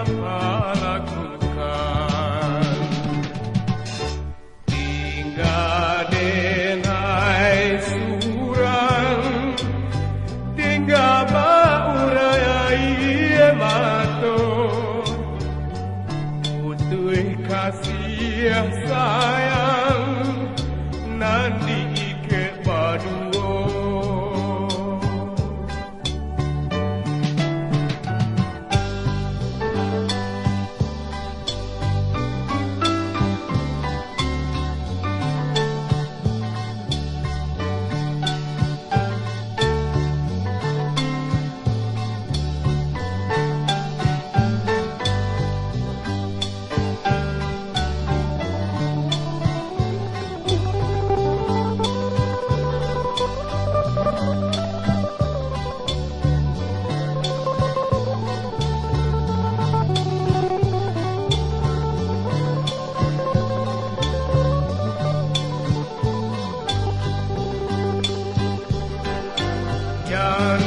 mampa lakukan. Tinggal denai surang, tinggal baurayai mato, putuh kasih sayang nandi ike baduo.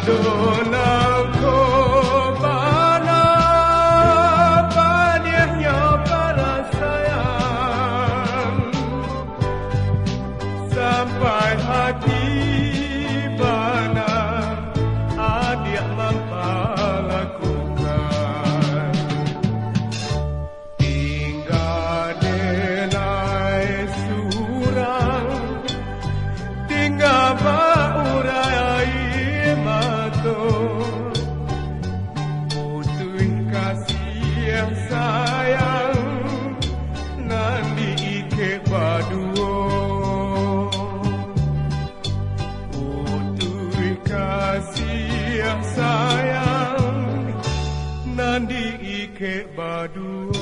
Dona ko bana banyaknya para sayang sampai hati bana adik mampa lakukan. Tinggal denai surang, tinggal baurai putuh kasih sayang nandi ike baduo. Putuh kasih sayang nandi ike baduo.